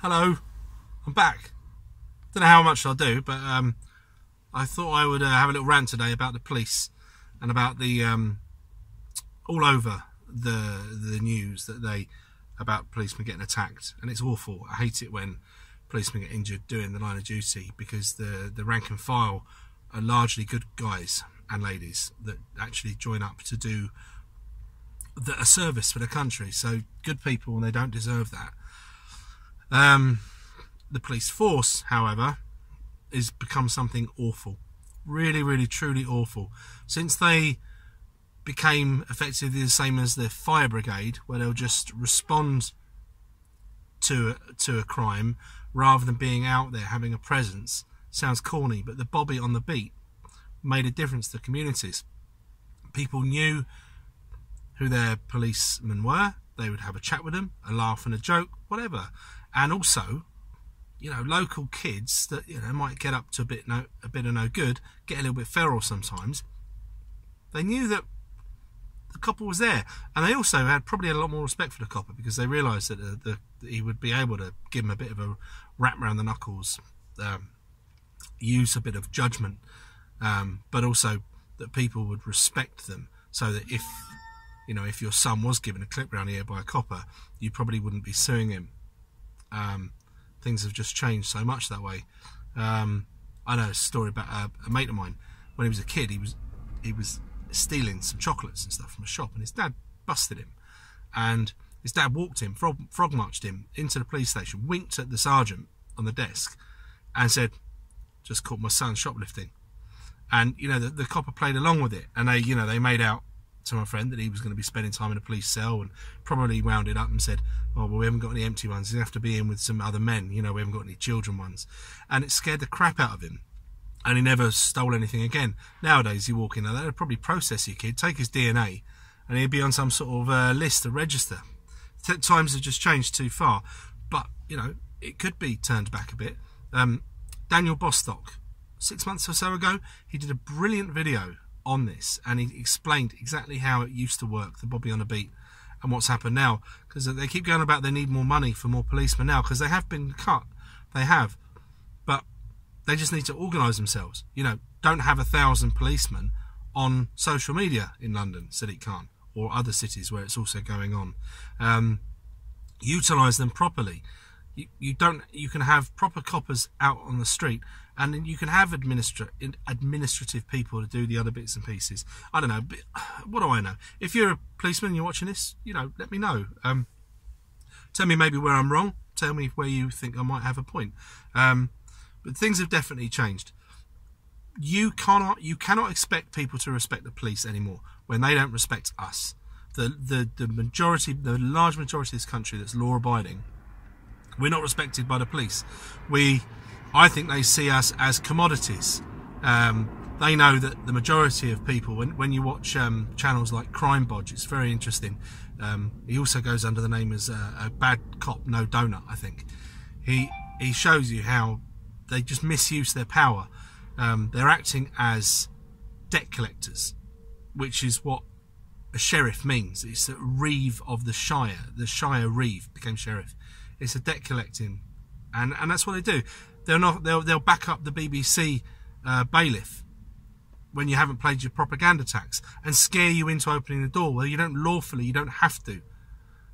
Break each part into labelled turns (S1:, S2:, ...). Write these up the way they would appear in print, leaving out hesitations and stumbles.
S1: Hello, I'm back. Don't know how much I'll do, but I thought I would have a little rant today about the police and about the all over the news about policemen getting attacked, and it's awful. I hate it when policemen get injured doing the line of duty, because the rank and file are largely good guys and ladies that actually join up to do a service for the country. So good people, and they don't deserve that. The police force, however, has become something awful. Really, really, truly awful. Since they became effectively the same as the fire brigade, where they'll just respond to a crime rather than being out there having a presence. Sounds corny, but the Bobby on the beat made a difference to communities. People knew who their policemen were. They would have a chat with them, a laugh and a joke, whatever. And also, local kids that might get up to a bit of no good, get a little bit feral sometimes. They knew that the copper was there, and they also had probably a lot more respect for the copper, because they realised that he would be able to give them a bit of a rap around the knuckles, use a bit of judgment, but also that people would respect them, so that if your son was given a clip round the ear by a copper, you probably wouldn't be suing him. Things have just changed so much that way. I know a story about a mate of mine. When he was a kid, he was stealing some chocolates and stuff from a shop, and his dad busted him. And his dad walked him, frog marched him into the police station, winked at the sergeant on the desk, and said, "Just caught my son shoplifting." And the copper played along with it, and they made out to my friend that he was going to be spending time in a police cell, and probably wound it up and said, "Oh, well, we haven't got any empty ones. He's going to have to be in with some other men. We haven't got any children ones." And it scared the crap out of him, and he never stole anything again. Nowadays, you walk in there, they'd probably process your kid, take his DNA, and he'd be on some sort of list, a register. Times have just changed too far, but it could be turned back a bit. Daniel Bostock, 6 months or so ago, he did a brilliant video on this, and he explained exactly how it used to work, the Bobby on a beat, and what's happened now, because they keep going about they need more money for more policemen now, because they have been cut. They have, but they just need to organise themselves. Don't have 1,000 policemen on social media in London, Sadiq Khan, or other cities where it's also going on. Utilise them properly. You can have proper coppers out on the street, and then you can have administrative people to do the other bits and pieces. I don't know, but what do I know? If you're a policeman and you're watching this, let me know. Tell me maybe where I'm wrong. Tell me where you think I might have a point. But things have definitely changed. You cannot expect people to respect the police anymore when they don't respect us. The large majority of this country that's law abiding, we're not respected by the police. I think they see us as commodities. They know that the majority of people, when you watch channels like Crime Bodge, it's very interesting. He also goes under the name as a bad cop, no donut, I think. He shows you how they just misuse their power. They're acting as debt collectors, which is what a sheriff means. It's a reeve of the Shire. The Shire reeve became sheriff. It's a debt collecting, and that's what they do. They'll back up the BBC bailiff when you haven't paid your propaganda tax, and scare you into opening the door. Well, you don't lawfully, you don't have to.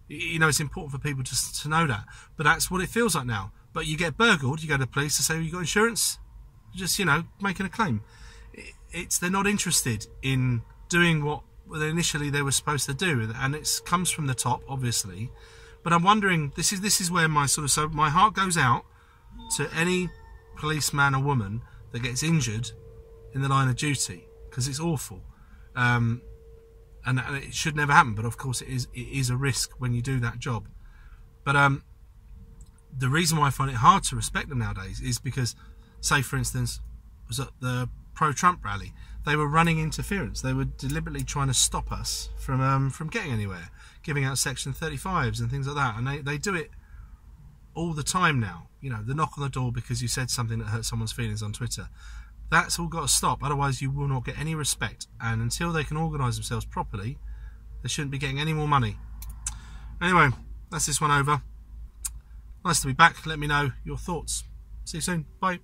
S1: It's important for people to know that. But that's what it feels like now. But you get burgled, you go to the police to say, you got insurance? Just, making a claim. They're not interested in doing what initially they were supposed to do, and it comes from the top, obviously. But I'm wondering, this is where my heart goes out to any policeman or woman that gets injured in the line of duty, because it's awful, and it should never happen. But of course, it is a risk when you do that job. But the reason why I find it hard to respect them nowadays is because, say for instance, was at the pro-Trump rally, they were running interference. They were deliberately trying to stop us from getting anywhere, giving out Section 35s and things like that. And they do it all the time now. The knock on the door because you said something that hurt someone's feelings on Twitter. That's all got to stop. Otherwise, you will not get any respect. And until they can organise themselves properly, they shouldn't be getting any more money. Anyway, that's this one over. Nice to be back. Let me know your thoughts. See you soon. Bye.